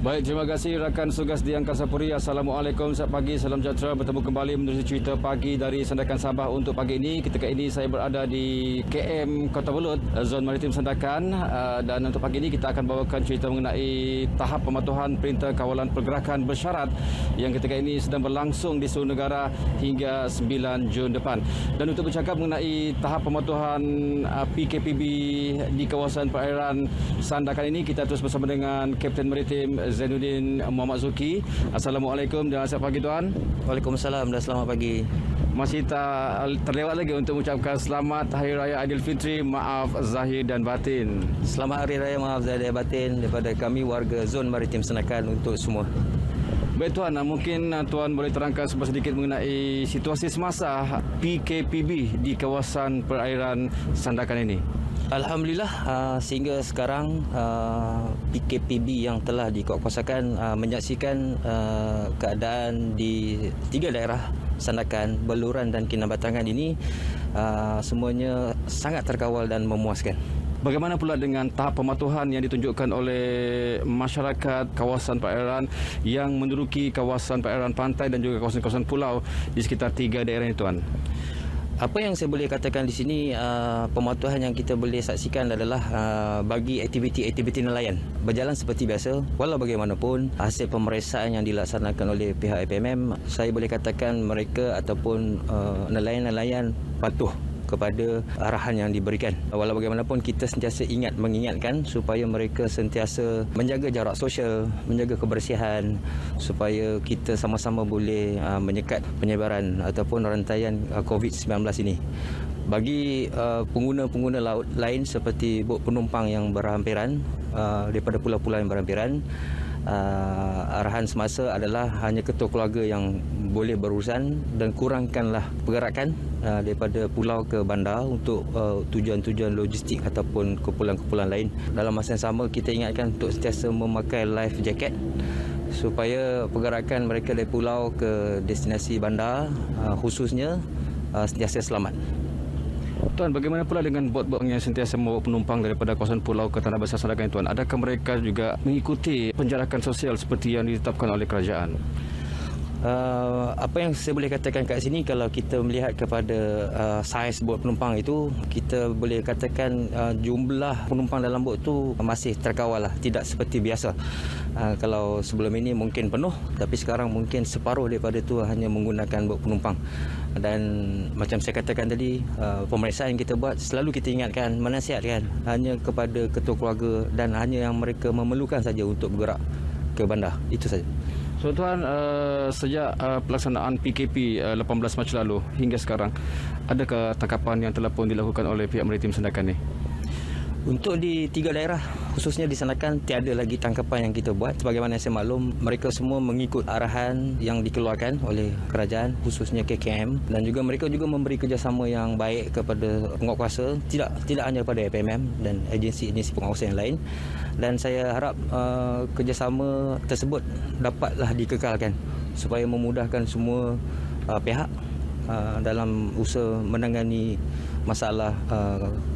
Baik, terima kasih rakan Sugas di Angkasa Puri. Assalamualaikum, selamat pagi, salam sejahtera. Bertemu kembali menerusi cerita pagi dari Sandakan Sabah untuk pagi ini. Ketika ini saya berada di KM Kota Belud, Zon Maritim Sandakan, dan untuk pagi ini kita akan bawakan cerita mengenai tahap pematuhan Perintah Kawalan Pergerakan Bersyarat yang ketika ini sedang berlangsung di seluruh negara hingga 9 Jun depan. Dan untuk bercakap mengenai tahap pematuhan PKPB di kawasan perairan Sandakan ini, kita terus bersama dengan Kapten Maritim Zainuddin Muhammad Zuki. Assalamualaikum dan selamat pagi tuan. Waalaikumsalam dan selamat pagi. Masih tak terlewat lagi untuk mengucapkan selamat Hari Raya Aidilfitri, maaf zahir dan batin. Selamat Hari Raya maaf zahir dan batin daripada kami warga Zon Maritim Sandakan untuk semua. Baik tuan, mungkin tuan boleh terangkan sedikit mengenai situasi semasa PKPB di kawasan perairan Sandakan ini. Alhamdulillah, sehingga sekarang PKPB yang telah dikuatkuasakan menyaksikan keadaan di 3 daerah Sandakan, Beluran dan Kinabatangan ini semuanya sangat terkawal dan memuaskan. Bagaimana pula dengan tahap pematuhan yang ditunjukkan oleh masyarakat kawasan perairan yang menduduki kawasan perairan pantai dan juga kawasan-kawasan pulau di sekitar 3 daerah ini tuan? Apa yang saya boleh katakan di sini, pematuhan yang kita boleh saksikan adalah bagi aktiviti-aktiviti nelayan berjalan seperti biasa. Walau bagaimanapun, hasil pemeriksaan yang dilaksanakan oleh pihak FMM, saya boleh katakan mereka ataupun nelayan-nelayan patuh kepada arahan yang diberikan. Walau bagaimanapun, kita sentiasa mengingatkan supaya mereka sentiasa menjaga jarak sosial, menjaga kebersihan supaya kita sama-sama boleh menyekat penyebaran ataupun rantaian COVID-19 ini. Bagi pengguna-pengguna laut lain seperti bot penumpang yang berhampiran daripada pulau-pulau yang berhampiran, arahan semasa adalah hanya ketua keluarga yang boleh berurusan dan kurangkanlah pergerakan daripada pulau ke bandar untuk tujuan-tujuan logistik ataupun kumpulan-kumpulan lain. Dalam masa yang sama, kita ingatkan untuk sentiasa memakai life jacket supaya pergerakan mereka dari pulau ke destinasi bandar khususnya sentiasa selamat. Tuan, bagaimana pula dengan bot-bot yang sentiasa membawa penumpang daripada kawasan pulau ke Tanah Besar Sandakan, tuan? Adakah mereka juga mengikuti penjarakan sosial seperti yang ditetapkan oleh kerajaan? Apa yang saya boleh katakan kat sini, kalau kita melihat kepada saiz bot penumpang itu, kita boleh katakan jumlah penumpang dalam bot tu masih terkawal lah, tidak seperti biasa. Kalau sebelum ini mungkin penuh, tapi sekarang mungkin separuh daripada tu hanya menggunakan bot penumpang. Dan macam saya katakan tadi, pemeriksaan yang kita buat selalu kita ingatkan, menasihatkan hanya kepada ketua keluarga dan hanya yang mereka memerlukan saja untuk bergerak ke bandar. Itu saja. So tuan, sejak pelaksanaan PKP 18 Mac lalu hingga sekarang, adakah tangkapan yang telah pun dilakukan oleh pihak Maritim Sandakan ni? Untuk di 3 daerah, khususnya di Sandakan, tiada lagi tangkapan yang kita buat. Sebagaimana saya maklum, mereka semua mengikut arahan yang dikeluarkan oleh kerajaan, khususnya KKM, dan juga mereka juga memberi kerjasama yang baik kepada penguatkuasa, tidak hanya kepada FMM dan agensi-agensi penguatkuasa yang lain. Dan saya harap kerjasama tersebut dapatlah dikekalkan supaya memudahkan semua pihak dalam usaha menangani masalah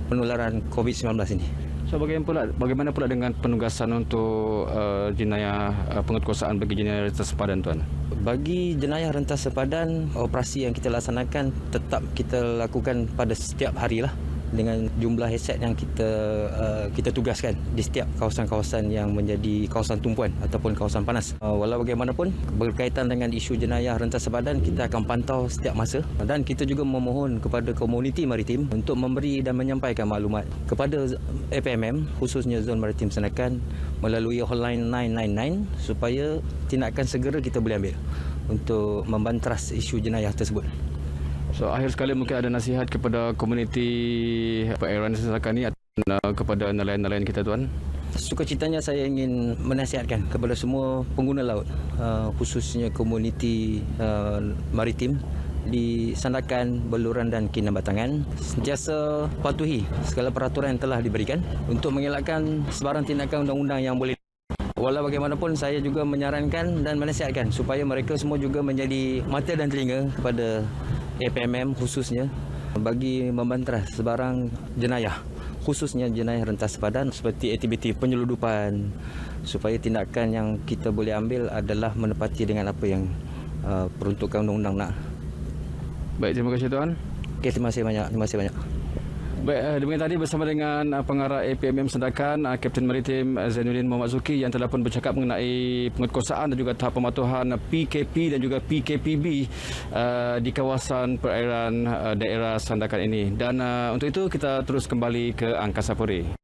penularan COVID-19 ini. So bagaimana pula dengan penugasan untuk jenayah penguatkuasaan bagi jenayah rentas sempadan, tuan? Bagi jenayah rentas sempadan, operasi yang kita laksanakan tetap kita lakukan pada setiap hari lah, dengan jumlah aset yang kita tugaskan di setiap kawasan-kawasan yang menjadi kawasan tumpuan ataupun kawasan panas. Walau bagaimanapun, berkaitan dengan isu jenayah rentas sempadan, kita akan pantau setiap masa, dan kita juga memohon kepada komuniti maritim untuk memberi dan menyampaikan maklumat kepada FMM, khususnya Zon Maritim Sandakan, melalui hotline 999 supaya tindakan segera kita boleh ambil untuk membantras isu jenayah tersebut. So akhir sekali, mungkin ada nasihat kepada komuniti perairan Sandakan ni atau kepada nelayan-nelayan kita, tuan? Sukacitanya saya ingin menasihatkan kepada semua pengguna laut, khususnya komuniti maritim di Sandakan, Beluran dan Kinabatangan, sentiasa patuhi segala peraturan yang telah diberikan untuk mengelakkan sebarang tindakan undang-undang yang boleh. Walau bagaimanapun, saya juga menyarankan dan menasihatkan supaya mereka semua juga menjadi mata dan telinga kepada FMM khususnya bagi membantras sebarang jenayah khususnya jenayah rentas sepadan seperti aktiviti penyeludupan, supaya tindakan yang kita boleh ambil adalah menepati dengan apa yang peruntukan undang-undang nak. Baik, terima kasih Tuan. Okey, terima kasih banyak. Terima kasih banyak. Baik, demikian tadi bersama dengan pengarah APMM Sandakan, Kapten Maritim Zainuddin Muhammad Zuki yang telah pun bercakap mengenai penguatkuasaan dan juga tahap pematuhan PKP dan juga PKPB di kawasan perairan daerah Sandakan ini. Dan untuk itu kita terus kembali ke Angkasa Puri.